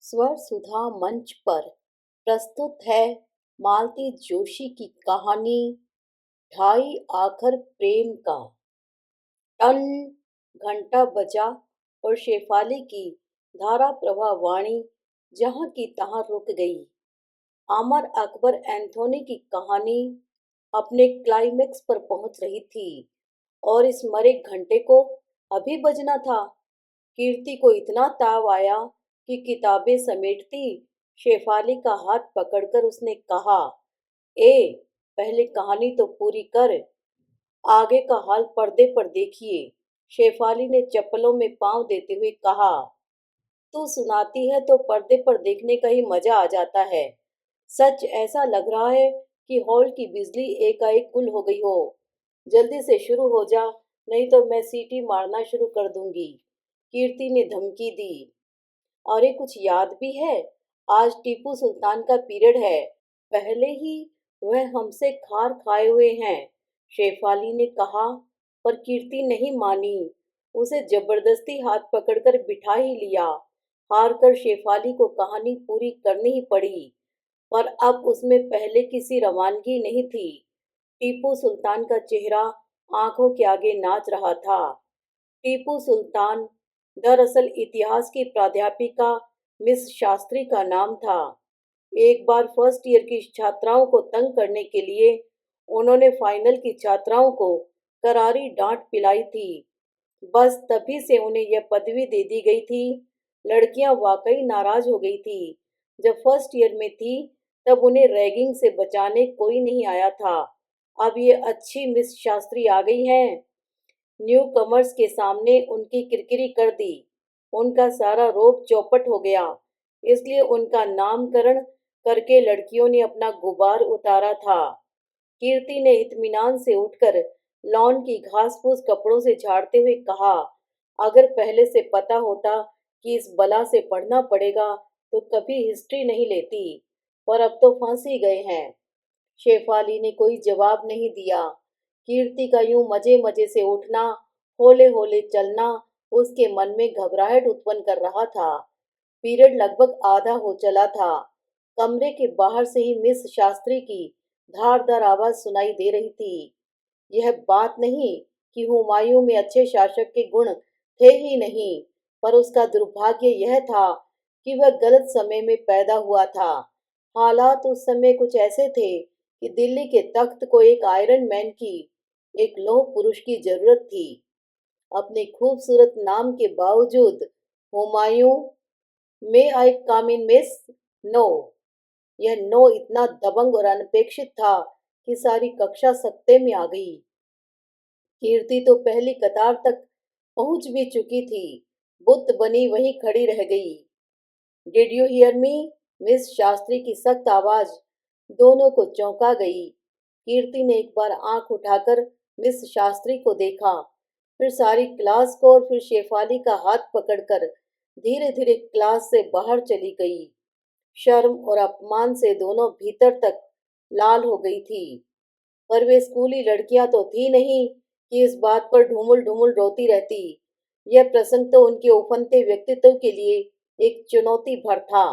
स्वर सुधा मंच पर प्रस्तुत है मालती जोशी की कहानी ढाई आखर प्रेम का। टन घंटा बजा और शेफाली की धारा प्रवाह वाणी जहां की तहां रुक गई। अमर अकबर एंथोनी की कहानी अपने क्लाइमेक्स पर पहुंच रही थी और इस मरे घंटे को अभी बजना था। कीर्ति को इतना ताव आया कि किताबें समेटती शेफाली का हाथ पकड़कर उसने कहा, ए, पहले कहानी तो पूरी कर, आगे का हाल पर्दे पर देखिए। शेफाली ने चप्पलों में पांव देते हुए कहा, तू सुनाती है तो पर्दे पर देखने का ही मजा आ जाता है। सच ऐसा लग रहा है कि हॉल की बिजली एकाएक गुल हो गई हो। जल्दी से शुरू हो जा, नहीं तो मैं सीटी मारना शुरू कर दूंगी, कीर्ति ने धमकी दी। अरे कुछ याद भी है, आज टीपू सुल्तान का पीरियड है, पहले ही वह हमसे खार खाए हुए हैं, शेफाली ने कहा। पर कीर्ति नहीं मानी, उसे जबरदस्ती हाथ पकड़कर बिठा ही लिया। हार कर शेफाली को कहानी पूरी करनी ही पड़ी, पर अब उसमें पहले किसी रवानगी नहीं थी। टीपू सुल्तान का चेहरा आंखों के आगे नाच रहा था। टीपू सुल्तान दरअसल इतिहास की प्राध्यापिका मिस शास्त्री का नाम था। एक बार फर्स्ट ईयर की छात्राओं को तंग करने के लिए उन्होंने फाइनल की छात्राओं को करारी डांट पिलाई थी। बस तभी से उन्हें यह पदवी दे दी गई थी। लड़कियां वाकई नाराज हो गई थी। जब फर्स्ट ईयर में थी तब उन्हें रैगिंग से बचाने कोई नहीं आया था। अब ये अच्छी मिस शास्त्री आ गई हैं, न्यू कमर्स के सामने उनकी किरकिरी कर दी। उनका सारा रोब चौपट हो गया, इसलिए उनका नामकरण करके लड़कियों ने अपना गुबार उतारा था। कीर्ति ने इत्मीनान से उठकर लॉन की घास फूस कपड़ों से झाड़ते हुए कहा, अगर पहले से पता होता कि इस बला से पढ़ना पड़ेगा तो कभी हिस्ट्री नहीं लेती, पर अब तो फंस ही गए हैं। शेफाली ने कोई जवाब नहीं दिया। कीर्ति का यूं मजे मजे से उठना, होले होले चलना उसके मन में घबराहट उत्पन्न कर रहा था। पीरियड लगभग आधा हो चला था। कमरे के बाहर से ही मिस शास्त्री की धारदार आवाज सुनाई दे रही थी। यह बात नहीं कि हुमायूं में अच्छे शासक के गुण थे ही नहीं, पर उसका दुर्भाग्य यह था कि वह गलत समय में पैदा हुआ था। हालात उस समय कुछ ऐसे थे कि दिल्ली के तख्त को एक आयरन मैन की, एक लौह पुरुष की जरूरत थी। अपने खूबसूरत नाम के बावजूद हुमायूं, मे आई कम इन मिस, नो, यह नो इतना दबंग और अनपेक्षित था कि सारी कक्षा सकते में आ गई। कीर्ति तो पहली कतार तक पहुंच भी चुकी थी, बुत बनी वहीं खड़ी रह गई। Did you hear me, miss Shastri की सख्त आवाज दोनों को चौंका गई। कीर्ति ने एक बार आंख उठाकर मिस शास्त्री को देखा, फिर सारी क्लास को और फिर शेफाली का हाथ पकड़कर धीरे धीरे क्लास से बाहर चली गई। शर्म और अपमान से दोनों भीतर तक लाल हो गई थी, पर वे स्कूली लड़कियां तो थी नहीं कि इस बात पर ढूमुल ढूमुल रोती रहती। यह प्रसंग तो उनके उफनते व्यक्तित्व के लिए एक चुनौती भर था।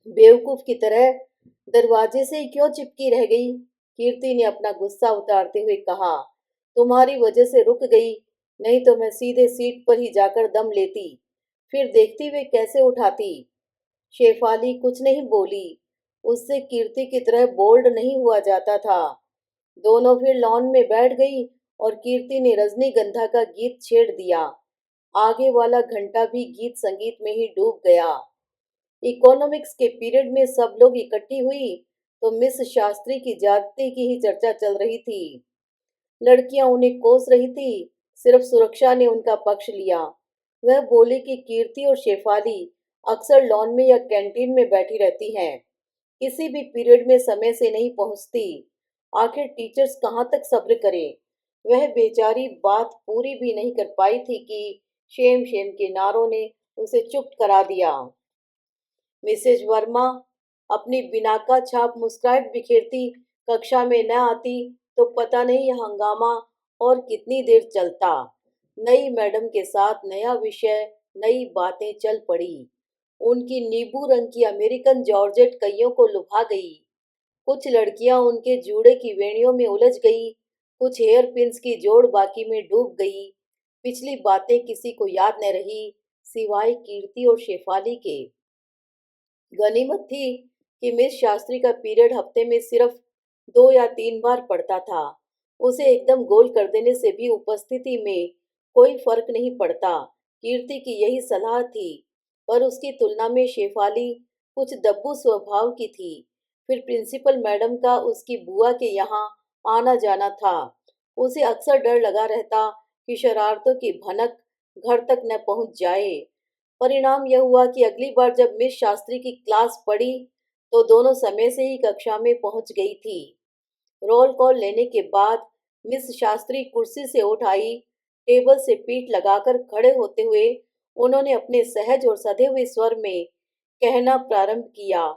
बेवकूफ की तरह दरवाजे से ही क्यों चिपकी रह गई, कीर्ति ने अपना गुस्सा उतारते हुए कहा। तुम्हारी वजह से रुक गई, नहीं तो मैं सीधे सीट पर ही जाकर दम लेती, फिर देखती वे कैसे उठाती। शेफाली कुछ नहीं बोली, उससे कीर्ति की तरह बोल्ड नहीं हुआ जाता था। दोनों फिर लॉन में बैठ गई और कीर्ति ने रजनीगंधा का गीत छेड़ दिया। आगे वाला घंटा भी गीत संगीत में ही डूब गया। इकोनॉमिक्स के पीरियड में सब लोग इकट्ठी हुई तो मिस शास्त्री की जाति की ही चर्चा चल रही थी। लड़कियां उन्हें कोस रही थी, सिर्फ सुरक्षा ने उनका पक्ष लिया। वह बोली कि कीर्ति और शेफाली अक्सर लॉन में या कैंटीन में बैठी रहती हैं, किसी भी पीरियड में समय से नहीं पहुंचती। आखिर टीचर्स कहाँ तक सब्र करें। वह बेचारी बात पूरी भी नहीं कर पाई थी कि शेम शेम के नारों ने उसे चुप करा दिया। मिसेज वर्मा अपनी बिनाका छाप मुस्कुराहट बिखेरती कक्षा में न आती तो पता नहीं यह हंगामा और कितनी देर चलता। नई मैडम के साथ नया विषय, नई बातें चल पड़ी। उनकी नींबू रंग की अमेरिकन जॉर्जेट कइयों को लुभा गई। कुछ लड़कियां उनके जूड़े की वेणियों में उलझ गई, कुछ हेयर पिन्स की जोड़ बाकी में डूब गई। पिछली बातें किसी को याद न रही, सिवाय कीर्ति और शेफाली के। गनीमत थी कि मिस शास्त्री का पीरियड हफ्ते में सिर्फ 2 या 3 बार पड़ता था। उसे एकदम गोल कर देने से भी उपस्थिति में कोई फर्क नहीं पड़ता। कीर्ति की यही सलाह थी, पर उसकी तुलना में शेफाली कुछ दब्बू स्वभाव की थी। फिर प्रिंसिपल मैडम का उसकी बुआ के यहाँ आना जाना था। उसे अक्सर डर लगा रहता कि शरारतों की भनक घर तक न पहुंच जाए। परिणाम यह हुआ कि अगली बार जब मिस शास्त्री की क्लास पड़ी तो दोनों समय से ही कक्षा में पहुंच गई थी। रोल कॉल लेने के बाद मिस शास्त्री कुर्सी से उठ आई। टेबल से पीठ लगाकर खड़े होते हुए उन्होंने अपने सहज और सधे हुए स्वर में कहना प्रारंभ किया।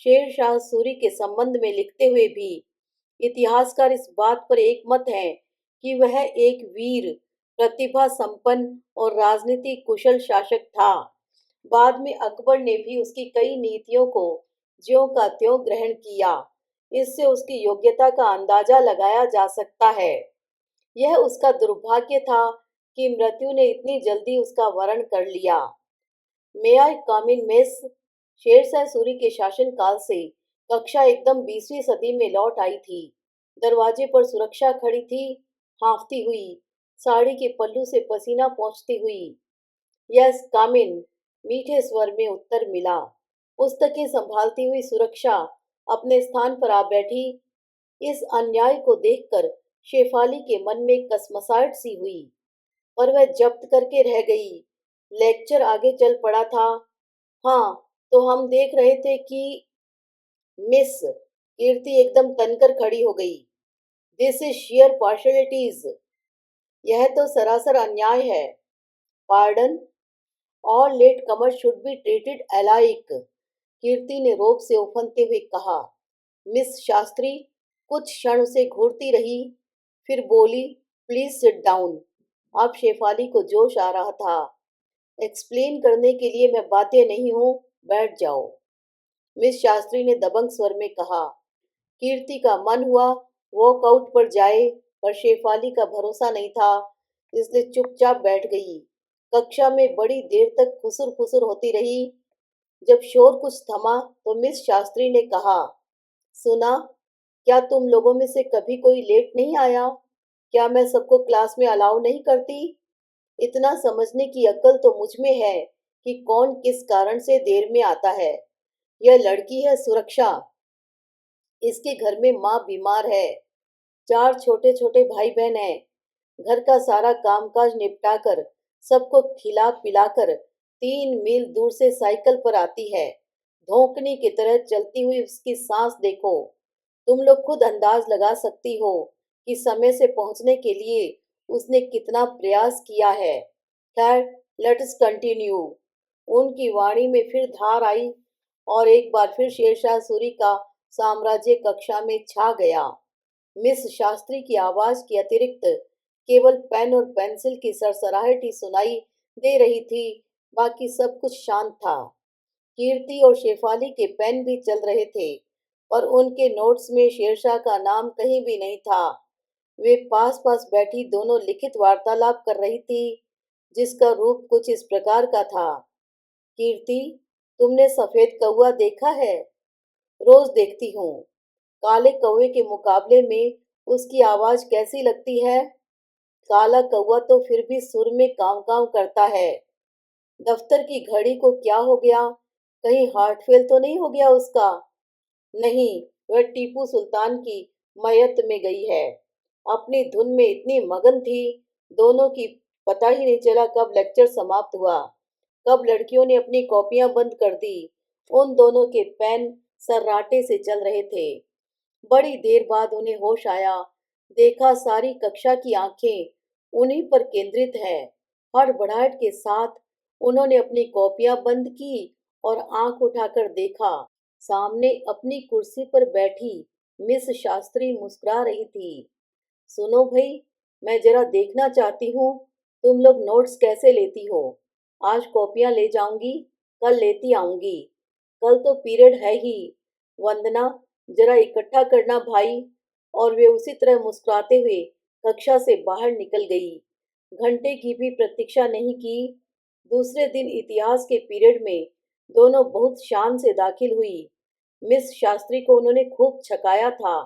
शेरशाह सूरी के संबंध में लिखते हुए भी इतिहासकार इस बात पर एकमत हैं कि वह एक वीर, प्रतिभा संपन्न और राजनीति कुशल शासक था। बाद में अकबर ने भी उसकी कई नीतियों को ज्यों का त्यों ग्रहण किया। इससे उसकी योग्यता का अंदाजा लगाया जा सकता है। यह उसका दुर्भाग्य था कि मृत्यु ने इतनी जल्दी उसका वरण कर लिया। मे आई कम इन मिस? शेरशाह सूरी के शासनकाल से कक्षा एकदम 20वीं सदी में लौट आई थी। दरवाजे पर सुरक्षा खड़ी थी, हांफती हुई, साड़ी के पल्लू से पसीना पोंछती हुई। यस कम इन, मीठे स्वर में उत्तर मिला। पुस्तकें संभालती हुई सुरक्षा अपने स्थान पर आ बैठी। इस अन्याय को देखकर शेफाली के मन में कसमसाहट सी हुई, पर वह जब्त करके रह गई। लेक्चर आगे चल पड़ा था। हाँ, तो हम देख रहे थे कि मिस कीर्ति एकदम तनकर खड़ी हो गई। This is sheer partialities. यह तो सरासर अन्याय है। Pardon, all latecomer should be treated alike, Kirti ने रोब से उफनते हुए कहा। मिस शास्त्री कुछ क्षण उसे घूरती रही, फिर बोली, प्लीज सिट डाउन। अब शेफाली को जोश आ रहा था। एक्सप्लेन करने के लिए मैं बाध्य नहीं हूँ, बैठ जाओ, मिस शास्त्री ने दबंग स्वर में कहा। कीर्ति का मन हुआ वॉकआउट पर जाए, पर शेफाली का भरोसा नहीं था, इसलिए चुपचाप बैठ गई। कक्षा में बड़ी देर तक खुसुर फुसुर होती रही। जब शोर कुछ थमा तो मिस शास्त्री ने कहा, सुना, क्या तुम लोगों में से कभी कोई लेट नहीं आया? क्या मैं सबको क्लास में अलाउ नहीं करती? इतना समझने की अक्ल तो मुझ में है कि कौन किस कारण से देर में आता है। यह लड़की है सुरक्षा। इसके घर में माँ बीमार है, 4 छोटे छोटे भाई बहन हैं। घर का सारा कामकाज निपटाकर, सबको खिला पिलाकर 3 मील दूर से साइकिल पर आती है। धोंकनी की तरह चलती हुई उसकी सांस देखो। तुम लोग खुद अंदाज लगा सकती हो कि समय से पहुंचने के लिए उसने कितना प्रयास किया है। खैर, लेट अस कंटिन्यू। उनकी वाणी में फिर धार आई और एक बार फिर शेरशाह सूरी का साम्राज्य कक्षा में छा गया। मिस शास्त्री की आवाज के अतिरिक्त केवल पेन और पेंसिल की सरसराहट ही सुनाई दे रही थी, बाकी सब कुछ शांत था। कीर्ति और शेफाली के पेन भी चल रहे थे, पर उनके नोट्स में शेरशाह का नाम कहीं भी नहीं था। वे पास पास बैठी दोनों लिखित वार्तालाप कर रही थी, जिसका रूप कुछ इस प्रकार का था। कीर्ति, तुमने सफेद कौवा देखा है? रोज देखती हूँ। काले कौवे के मुकाबले में उसकी आवाज कैसी लगती है? काला कौवा तो फिर भी सुर में काव काव करता है। दफ्तर की घड़ी को क्या हो गया? कहीं हार्ट फेल तो नहीं हो गया उसका? नहीं, वह टीपू सुल्तान की मयत में गई है। अपनी धुन में इतनी मगन थी, दोनों की पता ही नहीं चला कब लेक्चर समाप्त हुआ, कब लड़कियों ने अपनी कॉपियां बंद कर दी। उन दोनों के पेन सर्राटे से चल रहे थे। बड़ी देर बाद उन्हें होश आया। देखा सारी कक्षा की आंखें उन्हीं पर केंद्रित है। हड़बड़ाहट के साथ उन्होंने अपनी कॉपियां बंद की और आंख उठाकर देखा। सामने अपनी कुर्सी पर बैठी मिस शास्त्री मुस्कुरा रही थी। सुनो भाई, मैं जरा देखना चाहती हूँ तुम लोग नोट्स कैसे लेती हो। आज कॉपियां ले जाऊंगी, कल लेती आऊंगी। कल तो पीरियड है ही। वंदना, जरा इकट्ठा करना भाई। और वे उसी तरह मुस्कुराते हुए कक्षा से बाहर निकल गई। घंटे की भी प्रतीक्षा नहीं की। दूसरे दिन इतिहास के पीरियड में दोनों बहुत शान से दाखिल हुई। मिस शास्त्री को उन्होंने खूब छकाया था।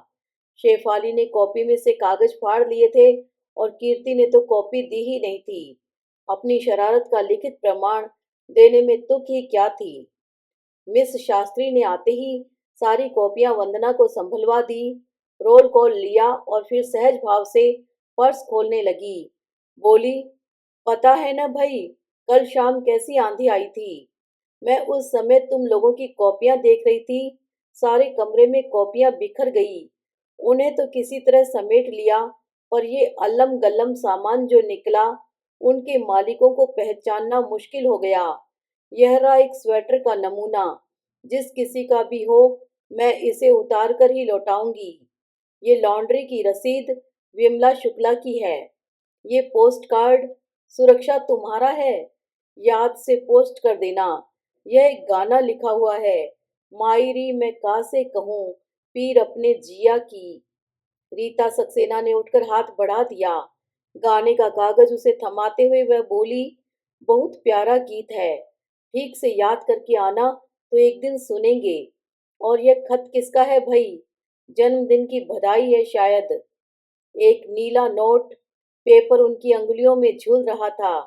शेफाली ने कॉपी में से कागज फाड़ लिए थे और कीर्ति ने तो कॉपी दी ही नहीं थी। अपनी शरारत का लिखित प्रमाण देने में तुक ही क्या थी। मिस शास्त्री ने आते ही सारी कॉपियां वंदना को संभलवा दी। रोल कॉल लिया और फिर सहज भाव से पर्स खोलने लगी। बोली, पता है ना भाई, कल शाम कैसी आंधी आई थी। मैं उस समय तुम लोगों की कॉपियां देख रही थी। सारे कमरे में कॉपियां बिखर गई। उन्हें तो किसी तरह समेट लिया, पर ये अल्लम गल्लम सामान जो निकला, उनके मालिकों को पहचानना मुश्किल हो गया। यह रहा एक स्वेटर का नमूना। जिस किसी का भी हो, मैं इसे उतार कर ही लौटाऊंगी। ये लॉन्ड्री की रसीद विमला शुक्ला की है। ये पोस्ट कार्ड सुरक्षा तुम्हारा है। याद से पोस्ट कर देना। यह एक गाना लिखा हुआ है, मायरी मैं का से कहूँ पीर अपने जिया की। रीता सक्सेना ने उठकर हाथ बढ़ा दिया। गाने का कागज उसे थमाते हुए वह बोली, बहुत प्यारा गीत है। ठीक से याद करके आना तो एक दिन सुनेंगे। और यह खत किसका है भाई? जन्मदिन की बधाई है शायद। एक नीला नोट पेपर उनकी अंगुलियों में झूल रहा था।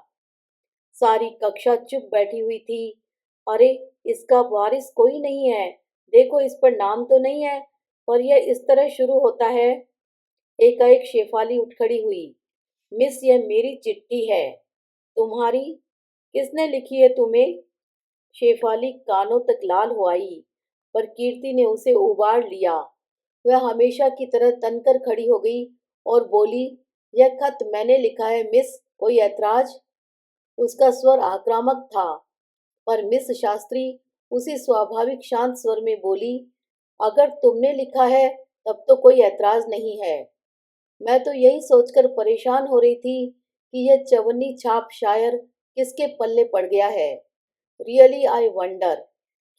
सारी कक्षा चुप बैठी हुई थी। अरे, इसका वारिस कोई नहीं है। देखो, इस पर नाम तो नहीं है, पर यह इस तरह शुरू होता है। एकाएक शेफाली उठ खड़ी हुई। मिस, यह मेरी चिट्ठी है। तुम्हारी? किसने लिखी है तुम्हें? शेफाली कानों तक लाल हो आई, पर कीर्ति ने उसे उबार लिया। वह हमेशा की तरह तनकर खड़ी हो गई और बोली, यह खत मैंने लिखा है मिस, कोई ऐतराज? उसका स्वर आक्रामक था, पर मिस शास्त्री उसी स्वाभाविक शांत स्वर में बोली, अगर तुमने लिखा है तब तो कोई ऐतराज नहीं है। मैं तो यही सोचकर परेशान हो रही थी कि यह चवन्नी छाप शायर किसके पल्ले पड़ गया है। Really I wonder.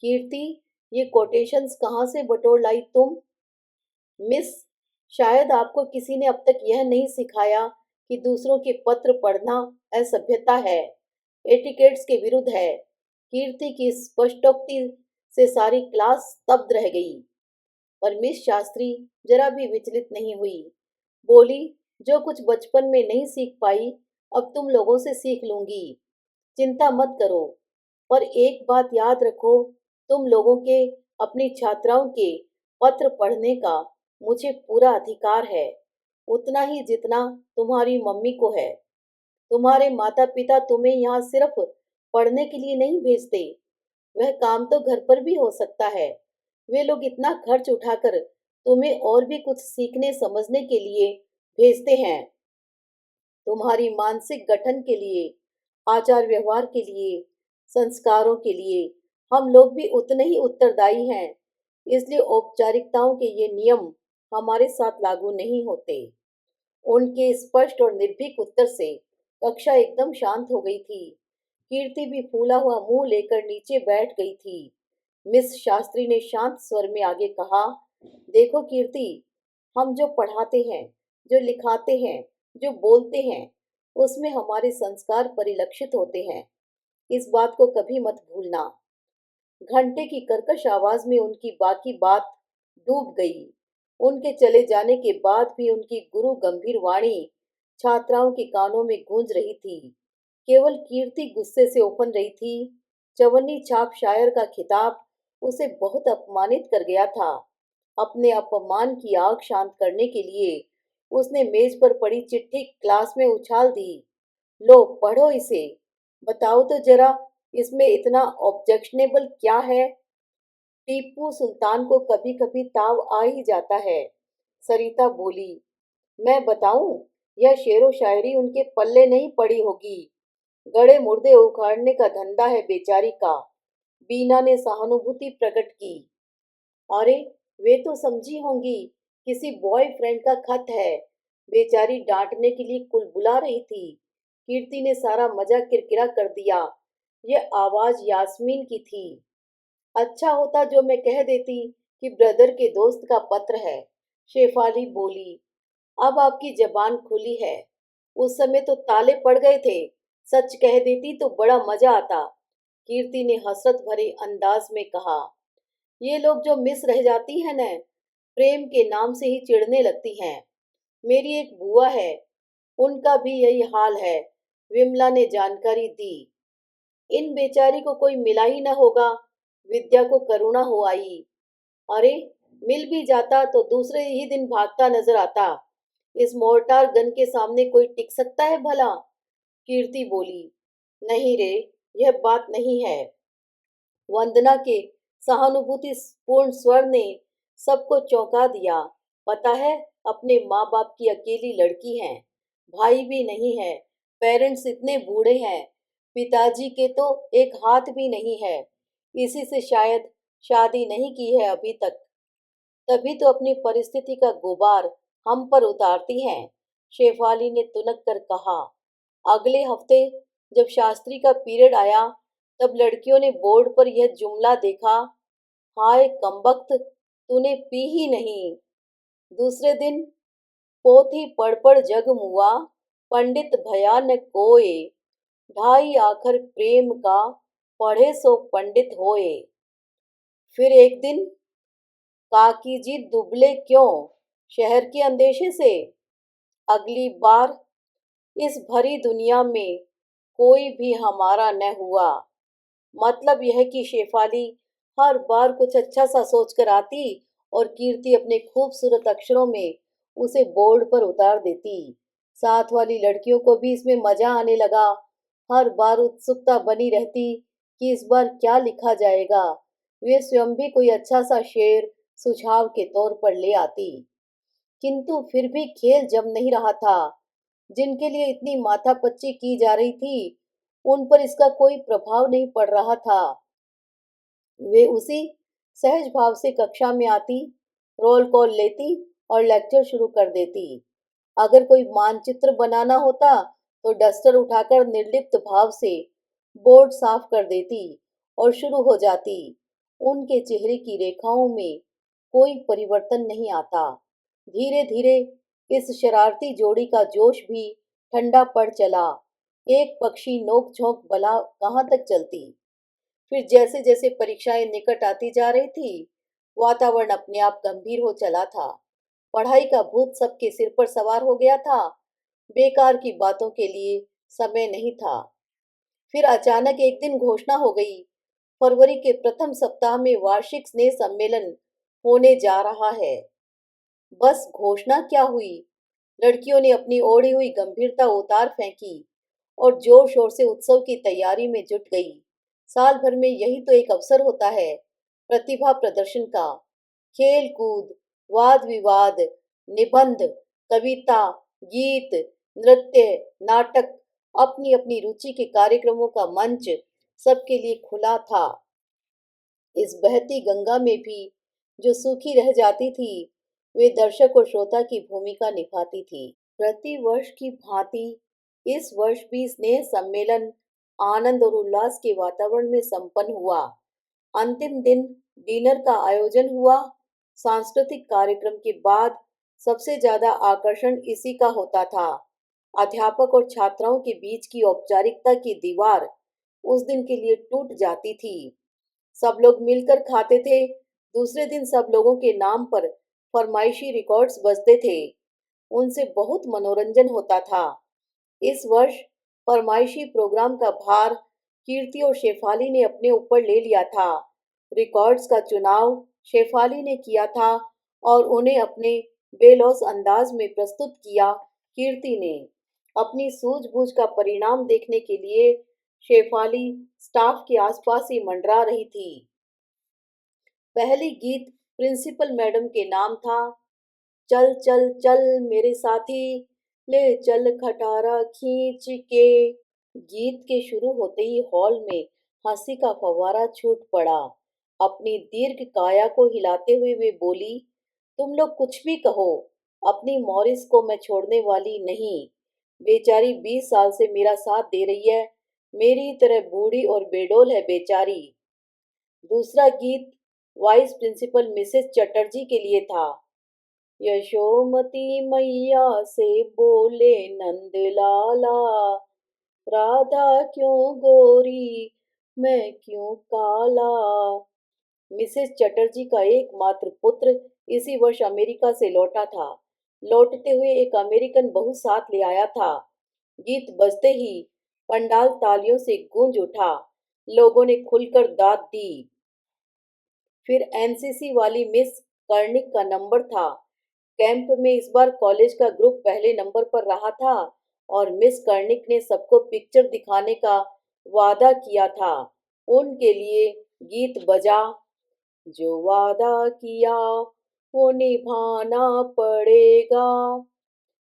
कीर्ति, ये कोटेशंस कहाँ से बटोर लाई तुम? मिस, शायद आपको किसी ने अब तक यह नहीं सिखाया कि दूसरों के पत्र पढ़ना असभ्यता है, एटिकेट्स के विरुद्ध है। कीर्ति की स्पष्टोक्ति से सारी क्लास स्तब्ध रह गई, पर मिस शास्त्री जरा भी विचलित नहीं हुई। बोली, जो कुछ बचपन में नहीं सीख पाई, अब तुम लोगों से सीख लूंगी। चिंता मत करो। पर एक बात याद रखो, तुम लोगों के, अपनी छात्राओं के पत्र पढ़ने का मुझे पूरा अधिकार है, उतना ही जितना तुम्हारी मम्मी को है। तुम्हारे माता पिता तुम्हें यहाँ सिर्फ पढ़ने के लिए नहीं भेजते। वह काम तो घर पर भी हो सकता है। वे लोग इतना खर्च उठाकर तुम्हें और भी कुछ सीखने समझने के लिए भेजते हैं। तुम्हारी मानसिक गठन के लिए, आचार व्यवहार के लिए, संस्कारों के लिए हम लोग भी उतने ही उत्तरदायी हैं। इसलिए औपचारिकताओं के ये नियम हमारे साथ लागू नहीं होते। उनके स्पष्ट और निर्भीक उत्तर से कक्षा एकदम शांत हो गई थी। कीर्ति भी फूला हुआ मुंह लेकर नीचे बैठ गई थी। मिस शास्त्री ने शांत स्वर में आगे कहा, देखो कीर्ति, हम जो पढ़ाते हैं, जो लिखाते हैं, जो बोलते हैं, उसमें हमारे संस्कार परिलक्षित होते हैं। इस बात को कभी मत भूलना। घंटे की कर्कश आवाज में उनकी बाकी बात डूब गई। उनके चले जाने के बाद भी उनकी गुरु गंभीर वाणी छात्राओं के कानों में गूंज रही थी। केवल कीर्ति गुस्से से उफन रही थी। चवन्नी छाप शायर का खिताब उसे बहुत अपमानित कर गया था। अपने अपमान की आग शांत करने के लिए उसने मेज पर पड़ी चिट्ठी क्लास में उछाल दी। लो, पढ़ो इसे। बताओ तो जरा, इसमें इतना ऑब्जेक्शनेबल क्या है? टीपू सुल्तान को कभी कभी ताव आ ही जाता है, सरिता बोली। मैं बताऊं, यह शेरो शायरी उनके पल्ले नहीं पड़ी होगी। गड़े मुर्दे उखाड़ने का धंधा है बेचारी का। बीना ने सहानुभूति प्रकट की। अरे, वे तो समझी होंगी, किसी बॉयफ्रेंड का खत है। बेचारी डांटने के लिए कुल बुला रही थी। कीर्ति ने सारा मजा किरकिरा कर दिया। यह आवाज यास्मीन की थी। अच्छा होता जो मैं कह देती कि ब्रदर के दोस्त का पत्र है। शेफाली बोली। अब आपकी जबान खुली है। उस समय तो ताले पड़ गए थे। सच कह देती तो बड़ा मजा आता। कीर्ति ने हसरत भरे अंदाज में कहा। ये लोग जो मिस रह जाती हैं न, प्रेम के नाम से ही चिढ़ने लगती हैं। मेरी एक बुआ है, उनका भी यही हाल है। विमला ने जानकारी दी। इन बेचारी को कोई मिला ही न होगा। विद्या को करुणा हो आई। अरे, मिल भी जाता तो दूसरे ही दिन भागता नजर आता। इस मोर्टार गन के सामने कोई टिक सकता है भला? कीर्ति बोली। नहीं रे, यह बात नहीं है। वंदना के सहानुभूति पूर्ण स्वर ने सबको चौंका दिया। पता है, अपने माँ बाप की अकेली लड़की है। भाई भी नहीं है। पेरेंट्स इतने बूढ़े हैं। पिताजी के तो एक हाथ भी नहीं है। इसी से शायद शादी नहीं की है अभी तक। तभी तो अपनी परिस्थिति का गुबार हम पर उतारती हैं। शेफाली ने तुनक कर कहा। अगले हफ्ते जब शास्त्री का पीरियड आया, तब लड़कियों ने बोर्ड पर यह जुमला देखा। हाय कमबख्त, तूने पी ही नहीं। दूसरे दिन पोथी पढ़ पढ़ जग मुआ, पंडित भया न कोय। ढाई आखर प्रेम का, पढ़े सो पंडित होए। फिर एक दिन, काकी जी दुबले क्यों? शहर के अंदेशे से। अगली बार इस भरी दुनिया में कोई भी हमारा न हुआ। मतलब यह कि शेफाली हर बार कुछ अच्छा सा सोच कर आती और कीर्ति अपने खूबसूरत अक्षरों में उसे बोर्ड पर उतार देती। साथ वाली लड़कियों को भी इसमें मजा आने लगा। हर बार उत्सुकता बनी रहती कि इस बार क्या लिखा जाएगा। वे स्वयं भी कोई अच्छा सा शेर सुझाव के तौर पर ले आती। किंतु फिर भी खेल जम नहीं रहा था। जिनके लिए इतनी माथापच्ची की जा रही थी, उन पर इसका कोई प्रभाव नहीं पड़ रहा था। वे उसी सहज भाव से कक्षा में आती, रोल कॉल लेती और लेक्चर शुरू कर देती। अगर कोई मानचित्र बनाना होता तो डस्टर उठाकर निर्लिप्त भाव से बोर्ड साफ कर देती और शुरू हो जाती। उनके चेहरे की रेखाओं में कोई परिवर्तन नहीं आता। धीरे धीरे इस शरारती जोड़ी का जोश भी ठंडा पड़ चला। एक पक्षी नोक झोंक भला कहाँ तक चलती। फिर जैसे जैसे परीक्षाएं निकट आती जा रही थी, वातावरण अपने आप गंभीर हो चला था। पढ़ाई का भूत सबके सिर पर सवार हो गया था। बेकार की बातों के लिए समय नहीं था। फिर अचानक एक दिन घोषणा हो गई, फरवरी के प्रथम सप्ताह में वार्षिक स्नेह सम्मेलन होने जा रहा है। बस घोषणा क्या हुई, लड़कियों ने अपनी ओढ़ी हुई गंभीरता उतार फेंकी और जोर शोर से उत्सव की तैयारी में जुट गई। साल भर में यही तो एक अवसर होता है, प्रतिभा प्रदर्शन का। खेल कूद, वाद विवाद, निबंध, कविता, गीत, नृत्य, नाटक, अपनी अपनी रुचि के कार्यक्रमों का मंच सबके लिए खुला था। इस बहती गंगा में भी जो सूखी रह जाती थी, वे दर्शक और श्रोता की भूमिका निभाती थी। प्रति वर्ष की भांति इस वर्ष भी स्नेह सम्मेलन आनंद और उल्लास के वातावरण में संपन्न हुआ। अंतिम दिन डिनर का आयोजन हुआ। सांस्कृतिक कार्यक्रम के बाद सबसे ज्यादा आकर्षण इसी का होता था। अध्यापक और छात्राओं के बीच की औपचारिकता की दीवार उस दिन के लिए टूट जाती थी। सब लोग मिलकर खाते थे। दूसरे दिन सब लोगों के नाम पर फरमाइशी रिकॉर्ड्स बजते थे। उनसे बहुत मनोरंजन होता था। इस वर्ष फरमाइशी प्रोग्राम का भार कीर्ति और शेफाली ने अपने ऊपर ले लिया था। रिकॉर्ड्स का चुनाव शेफाली ने किया था और उन्हें अपने बेलौस अंदाज में प्रस्तुत किया कीर्ति ने। अपनी सूझबूझ का परिणाम देखने के लिए शेफाली स्टाफ के आसपास ही मंडरा रही थी। पहली गीत प्रिंसिपल मैडम के नाम था। चल चल चल मेरे साथी, ले चल खटारा खींच के। गीत के शुरू होते ही हॉल में हंसी का फव्वारा छूट पड़ा। अपनी दीर्घ काया को हिलाते हुए वे बोली, तुम लोग कुछ भी कहो, अपनी मॉरिस को मैं छोड़ने वाली नहीं। बेचारी 20 साल से मेरा साथ दे रही है। मेरी तरह बूढ़ी और बेडोल है बेचारी। दूसरा गीत वाइस प्रिंसिपल मिसेस चटर्जी के लिए था। यशोमती मैया से बोले नंद लाला, राधा क्यों गोरी मैं क्यों काला। मिसेस चटर्जी का एकमात्र पुत्र इसी वर्ष अमेरिका से लौटा था। लौटते हुए एक अमेरिकन बहू साथ ले आया था। गीत बजते ही पंडाल तालियों से गूंज उठा। लोगों ने खुलकर दाद दी। फिर एनसीसी वाली मिस कर्णिक का नंबर था। कैंप में इस बार कॉलेज का ग्रुप पहले नंबर पर रहा था और मिस कर्णिक ने सबको पिक्चर दिखाने का वादा किया था। उनके लिए गीत बजा, जो वादा किया वो निभाना पड़ेगा।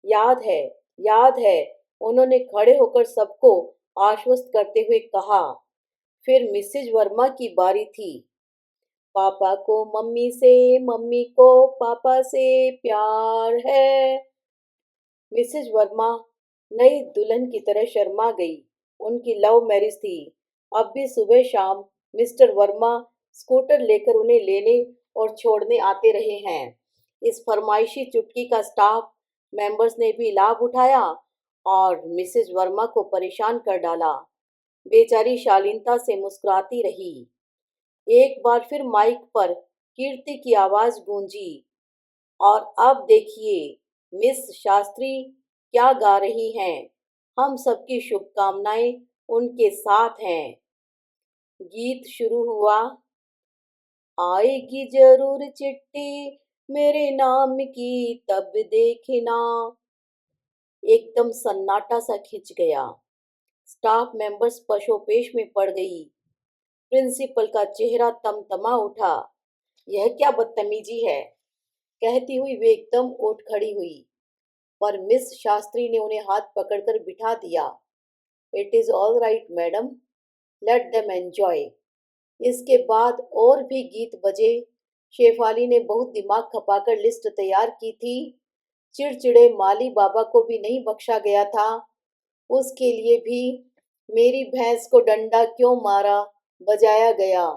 याद है, याद है, उन्होंने खड़े होकर सबको आश्वस्त करते हुए कहा। फिर मिसेज वर्मा की बारी थी। पापा को मम्मी से, मम्मी को पापा से प्यार है। मिसेज वर्मा नई दुल्हन की तरह शर्मा गई। उनकी लव मैरिज थी। अब भी सुबह शाम मिस्टर वर्मा स्कूटर लेकर उन्हें लेने और छोड़ने आते रहे हैं। इस फरमाइशी चुटकी का स्टाफ मेंबर्स ने भी लाभ उठाया और मिसेज वर्मा को परेशान कर डाला। बेचारी शालीनता से मुस्कुराती रही। एक बार फिर माइक पर कीर्ति की आवाज गूंजी, और अब देखिए मिस शास्त्री क्या गा रही हैं। हम सबकी शुभकामनाएं उनके साथ हैं। गीत शुरू हुआ। आएगी जरूर चिट्ठी मेरे नाम की तब देखना। एकदम सन्नाटा सा खिंच गया। स्टाफ मेंबर्स पशोपेश में पड़ गई। प्रिंसिपल का चेहरा तमतमा उठा। यह क्या बदतमीजी है, कहती हुई वे एकदम उठ खड़ी हुई। पर मिस शास्त्री ने उन्हें हाथ पकड़कर बिठा दिया। It is all right madam, let them enjoy. इसके बाद और भी गीत बजे। शेफाली ने बहुत दिमाग खपाकर लिस्ट तैयार की थी। चिड़चिड़े माली बाबा को भी नहीं बख्शा गया था। उसके लिए भी मेरी भैंस को डंडा क्यों मारा बजाया गया।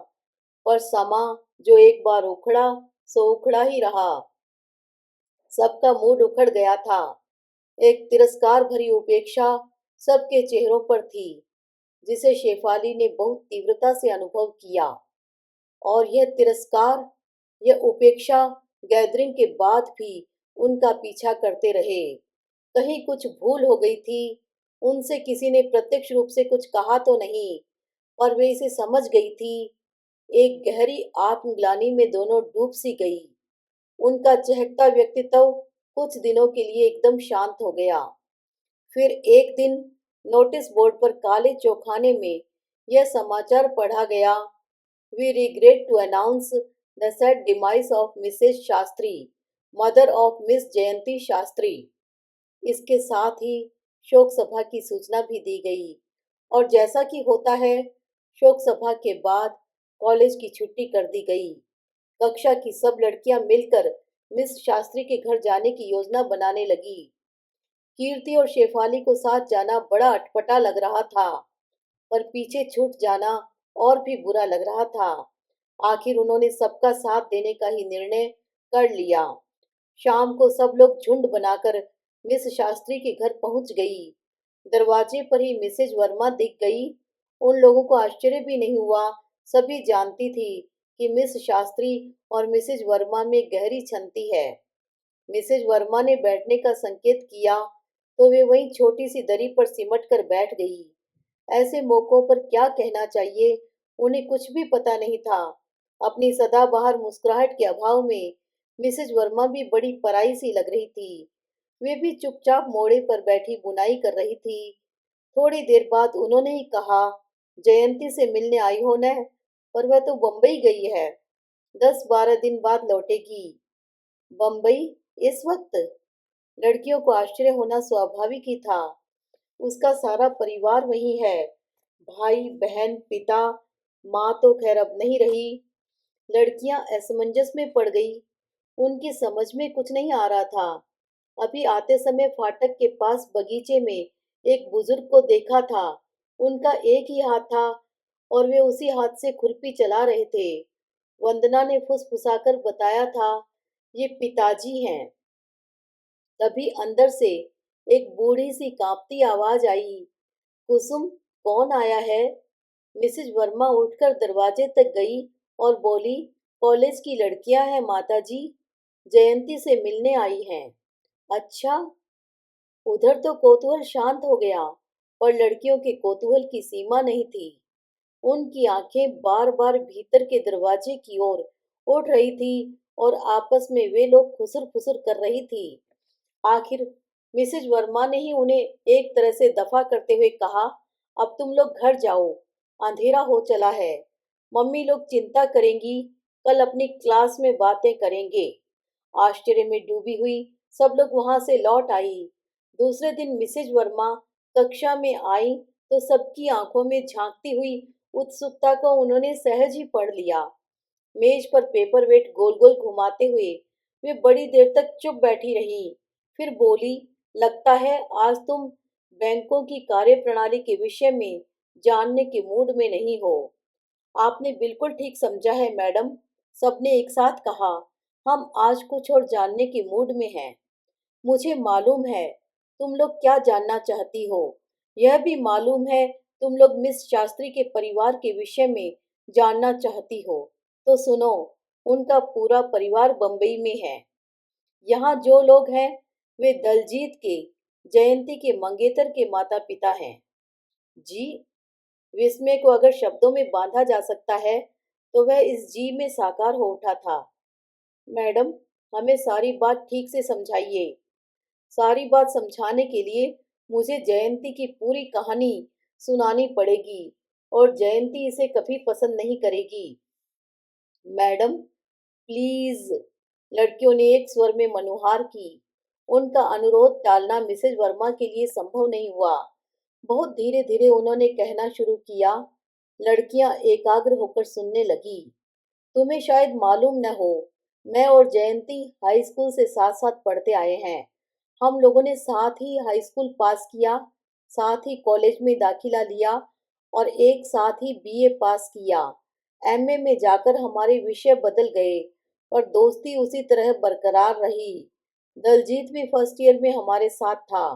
पर समा जो एक बार उखड़ा सो उखड़ा ही रहा। सबका मूड उखड़ गया था। एक तिरस्कार भरी उपेक्षा सबके चेहरों पर थी, जिसे शेफाली ने बहुत तीव्रता से अनुभव किया। और यह तिरस्कार, यह उपेक्षा गैदरिंग के बाद भी उनका पीछा करते रहे। कहीं कुछ भूल हो गई थी। उनसे किसी ने प्रत्यक्ष रूप से कुछ कहा तो नहीं, पर वे इसे समझ गई थी। एक गहरी आत्मग्लानि में दोनों डूब सी गई। उनका चहकता व्यक्तित्व कुछ दिनों के लिए एकदम शांत हो गया। फिर एक दिन नोटिस बोर्ड पर काले चौखाने में यह समाचार पढ़ा गया। We regret to announce the sad demise of Mrs Shastri, mother of Miss Jayanti Shastri. इसके साथ ही शोक सभा की सूचना भी दी गई। और जैसा कि होता है, शोक सभा के बाद कॉलेज की छुट्टी कर दी गई। कक्षा की सब लड़कियां मिलकर मिस शास्त्री के घर जाने की योजना बनाने लगी। कीर्ति और शेफाली को साथ जाना बड़ा अटपटा लग रहा था, पर पीछे छूट जाना और भी बुरा लग रहा था। आखिर उन्होंने सबका साथ देने का ही निर्णय कर लिया। शाम को सब लोग झुंड बनाकर मिस शास्त्री के घर पहुंच गई। दरवाजे पर ही मिसेज वर्मा दिख गई। उन लोगों को आश्चर्य भी नहीं हुआ। सभी जानती थी कि मिस शास्त्री और मिसेज वर्मा में गहरी छंती है। मिसेज वर्मा ने बैठने का संकेत किया तो वे वहीं छोटी सी दरी पर सिमट कर बैठ गई। ऐसे मौकों पर क्या कहना चाहिए उन्हें कुछ भी पता नहीं था। अपनी सदाबहार मुस्कुराहट के अभाव में मिसेज वर्मा भी बड़ी पराई सी लग रही थी। वे भी चुपचाप मोड़े पर बैठी बुनाई कर रही थी। थोड़ी देर बाद उन्होंने ही कहा, जयंती से मिलने आई हो न, पर वह तो बम्बई गई है। 10-12 दिन बाद लौटेगी। बम्बई इस वक्त? लड़कियों को आश्चर्य होना स्वाभाविक ही था। उसका सारा परिवार वही है, भाई बहन पिता। माँ तो खैर अब नहीं रही। लड़कियां असमंजस में पड़ गई। उनकी समझ में कुछ नहीं आ रहा था। अभी आते समय फाटक के पास बगीचे में एक बुजुर्ग को देखा था। उनका एक ही हाथ था और वे उसी हाथ से खुरपी चला रहे थे। वंदना ने फुसफुसाकर बताया था, ये पिताजी हैं। तभी अंदर से एक बूढ़ी सी कांपती आवाज आई, कुसुम, कौन आया है? मिसेज वर्मा उठकर दरवाजे तक गई और बोली, कॉलेज की लड़कियां हैं माताजी, जयंती से मिलने आई हैं। अच्छा। उधर तो कौतूहल शांत हो गया, पर लड़कियों के कौतूहल की सीमा नहीं थी। उनकी आंखें बार बार भीतर के दरवाजे की ओर उठ रही थी और आपस में वे लोग खुसर फुसर कर रही थी। आखिर मिसेज वर्मा ने ही उन्हें एक तरह से दफा करते हुए कहा, अब तुम लोग घर जाओ, अंधेरा हो चला है। मम्मी लोग चिंता करेंगी, कल अपनी क्लास में बातें करेंगे। आश्चर्य में डूबी हुई सब लोग वहां से लौट आई। दूसरे दिन मिसेज वर्मा कक्षा में आई तो सबकी आंखों में झांकती हुई उत्सुकता को उन्होंने सहज ही पढ़ लिया। मेज पर पेपर वेट गोल गोल घुमाते हुए वे बड़ी देर तक चुप बैठी रही। फिर बोली, लगता है आज तुम बैंकों की कार्यप्रणाली के विषय में जानने के मूड में नहीं हो। आपने बिल्कुल ठीक समझा है मैडम, सबने एक साथ कहा। हम आज कुछ और जानने के मूड में हैं। मुझे मालूम है तुम लोग क्या जानना चाहती हो। यह भी मालूम है तुम लोग मिस शास्त्री के परिवार के विषय में जानना चाहती हो। तो सुनो, उनका पूरा परिवार बम्बई में है। यहाँ जो लोग हैं वे दलजीत के, जयंती के मंगेतर के माता पिता हैं। जी। विस्मय को अगर शब्दों में बांधा जा सकता है तो वह इस जी में साकार हो उठा था। मैडम, हमें सारी बात ठीक से समझाइए। सारी बात समझाने के लिए मुझे जयंती की पूरी कहानी सुनानी पड़ेगी और जयंती इसे कभी पसंद नहीं करेगी। मैडम, प्लीज, लड़कियों ने एक स्वर में मनुहार की। उनका अनुरोध टालना मिसेज वर्मा के लिए संभव नहीं हुआ। बहुत धीरे धीरे उन्होंने कहना शुरू किया। लड़कियां एकाग्र होकर सुनने लगी। तुम्हें शायद मालूम न हो, मैं और जयंती हाई स्कूल से साथ साथ पढ़ते आए हैं। हम लोगों ने साथ ही हाई स्कूल पास किया, साथ ही कॉलेज में दाखिला लिया और एक साथ ही बीए पास किया। एमए में जाकर हमारे विषय बदल गए, पर दोस्ती उसी तरह बरकरार रही। दलजीत भी फर्स्ट ईयर में हमारे साथ था।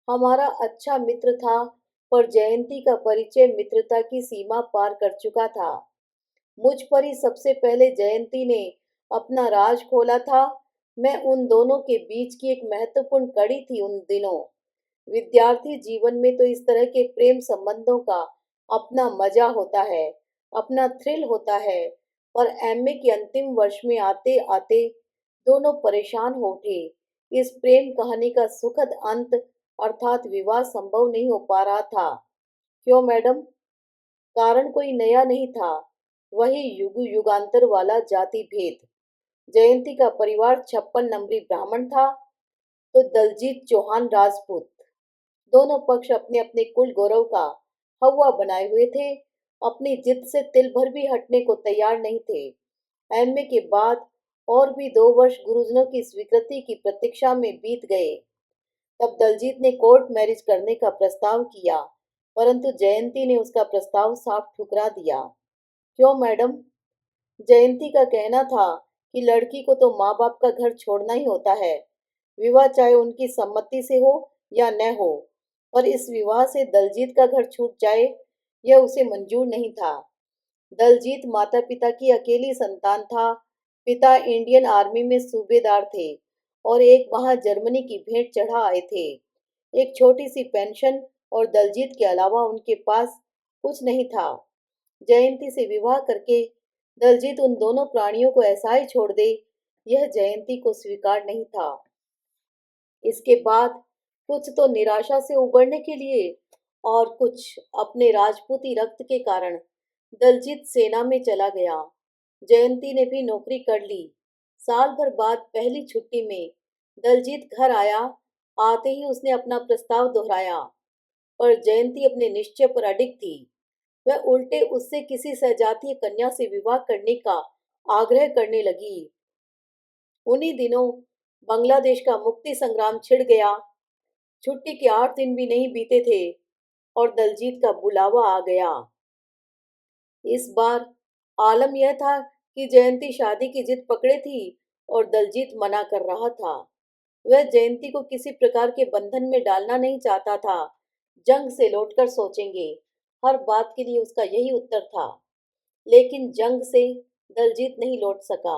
हमारा अच्छा मित्र था, पर जयंती का परिचय मित्रता की सीमा पार कर चुका था। मुझ पर ही सबसे पहले जयंती ने अपना राज खोला था। मैं उन दोनों के बीच की एक महत्वपूर्ण कड़ी थी उन दिनों। विद्यार्थी जीवन में तो इस तरह के प्रेम संबंधों का अपना मजा होता है, अपना थ्रिल होता है। पर एमए के अंतिम वर्ष में आते आते दोनों परेशान हो उठे। इस प्रेम कहानी का सुखद अंत अर्थात विवाह संभव नहीं हो पा रहा था। क्यों मैडम? कारण कोई नया नहीं था, वही युग युगांतर वाला जाति भेद। जयंती का परिवार 56 नंबरी ब्राह्मण था, तो दलजीत चौहान राजपूत। दोनों पक्ष अपने अपने कुल गौरव का हवा बनाए हुए थे। अपनी जिद से तिल भर भी हटने को तैयार नहीं थे। एमए के बाद और भी 2 वर्ष गुरुजनों की स्वीकृति की प्रतीक्षा में बीत गए। तब दलजीत ने कोर्ट मैरिज करने का प्रस्ताव किया, परंतु जयंती ने उसका प्रस्ताव साफ ठुकरा दिया। क्यों मैडम? जयंती का कहना था कि लड़की को तो माँ बाप का घर छोड़ना ही होता है, विवाह चाहे उनकी सम्मति से हो या न हो। पर इस विवाह से दलजीत का घर छूट जाए, यह उसे मंजूर नहीं था। दलजीत माता पिता की अकेली संतान था। पिता इंडियन आर्मी में सूबेदार थे और एक वहां जर्मनी की भेंट चढ़ा आए थे। एक छोटी सी पेंशन और दलजीत के अलावा उनके पास कुछ नहीं था। जयंती से विवाह करके दलजीत उन दोनों प्राणियों को ऐसा ही छोड़ दे, यह जयंती को स्वीकार नहीं था। इसके बाद कुछ तो निराशा से उबरने के लिए और कुछ अपने राजपूती रक्त के कारण दलजीत सेना में चला गया। जयंती ने भी नौकरी कर ली। साल भर बाद पहली छुट्टी में दलजीत घर आया। आते ही उसने अपना प्रस्ताव दोहराया, पर जयंती अपने निश्चय पर अडिग थी। वह उल्टे उससे किसी सजातीय कन्या से विवाह करने का आग्रह करने लगी। उन्हीं दिनों बांग्लादेश का मुक्ति संग्राम छिड़ गया। छुट्टी के 8 दिन भी नहीं बीते थे और दलजीत का बुलावा आ गया। इस बार आलम यह था कि जयंती शादी की जिद पकड़े थी और दलजीत मना कर रहा था। वह जयंती को किसी प्रकार के बंधन में डालना नहीं चाहता था। जंग से लौटकर सोचेंगे, हर बात के लिए उसका यही उत्तर था। लेकिन जंग से दलजीत नहीं लौट सका।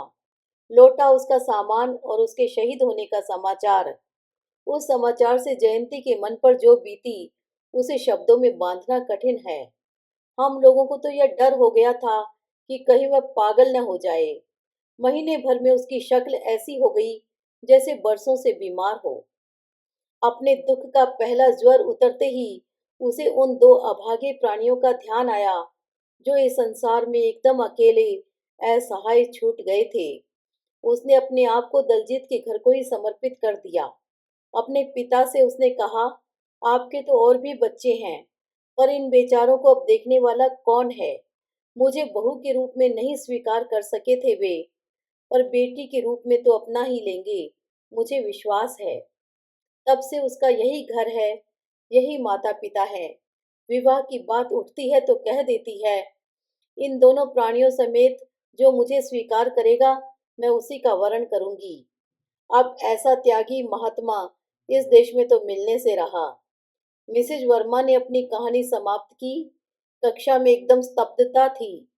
लौटा उसका सामान और उसके शहीद होने का समाचार। उस समाचार से जयंती के मन पर जो बीती, उसे शब्दों में बांधना कठिन है। हम लोगों को तो यह डर हो गया था कि कहीं वह पागल न हो जाए। महीने भर में उसकी शक्ल ऐसी हो गई जैसे बरसों से बीमार हो। अपने दुख का पहला ज्वर उतरते ही उसे उन दो अभागे प्राणियों का ध्यान आया जो इस संसार में एकदम अकेले असहाय छूट गए थे। उसने अपने आप को दलजीत के घर को ही समर्पित कर दिया। अपने पिता से उसने कहा, आपके तो और भी बच्चे हैं, पर इन बेचारों को अब देखने वाला कौन है। मुझे बहू के रूप में नहीं स्वीकार कर सके थे वे, पर बेटी के रूप में तो अपना ही लेंगे, मुझे विश्वास है। तब से उसका यही घर है, यही माता पिता है। विवाह की बात उठती है तो कह देती है, इन दोनों प्राणियों समेत जो मुझे स्वीकार करेगा, मैं उसी का वरण करूंगी। अब ऐसा त्यागी महात्मा इस देश में तो मिलने से रहा। मिसेज वर्मा ने अपनी कहानी समाप्त की। कक्षा में एकदम स्तब्धता थी,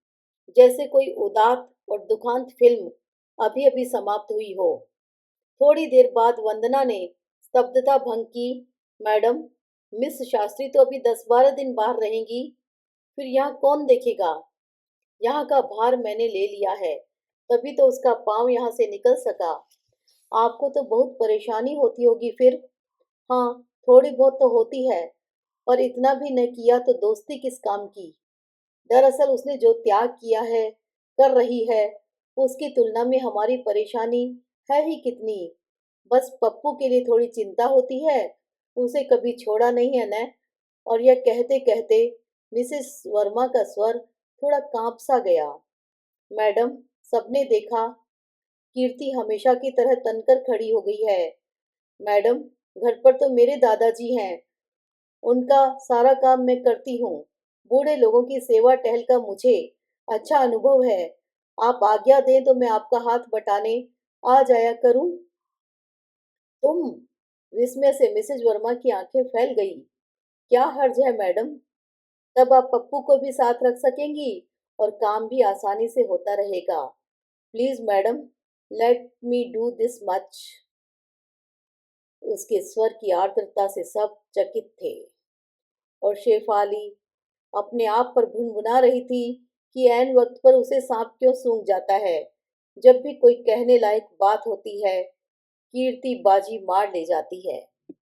जैसे कोई उदात और दुखांत फिल्म अभी अभी समाप्त हुई हो। थोड़ी देर बाद वंदना ने स्तब्धता भंग की। मैडम, मिस शास्त्री तो अभी 10-12 दिन बाहर रहेंगी, फिर यहाँ कौन देखेगा। यहाँ का भार मैंने ले लिया है, तभी तो उसका पाँव यहाँ से निकल सका। आपको तो बहुत परेशानी होती होगी फिर। हाँ, थोड़ी बहुत तो होती है, पर इतना भी न किया तो दोस्ती किस काम की। दरअसल उसने जो त्याग किया है, कर रही है, उसकी तुलना में हमारी परेशानी है ही कितनी। बस पप्पू के लिए थोड़ी चिंता होती है, उसे कभी छोड़ा नहीं है न। और यह कहते कहते मिसेस वर्मा का स्वर थोड़ा कांप सा गया। मैडम, सबने देखा, कीर्ति हमेशा की तरह तनकर खड़ी हो गई है। मैडम, घर पर तो मेरे दादाजी हैं, उनका सारा काम मैं करती हूँ। बूढ़े लोगों की सेवा टहल का मुझे अच्छा अनुभव है। आप आज्ञा दें तो मैं आपका हाथ बटाने आ जाया करूं। तुम? विस्मय से मिसेज वर्मा की आंखें फैल गई। क्या हर्ज है मैडम, तब आप पप्पू को भी साथ रख सकेंगी और काम भी आसानी से होता रहेगा। Please madam, let me do this much. उसके स्वर की आर्द्रता से सब चकित थे। और शेफाली अपने आप पर भुनभुना रही थी कि ऐन वक्त पर उसे सांप क्यों सूंघ जाता है। जब भी कोई कहने लायक बात होती है, कीर्ति बाजी मार ले जाती है।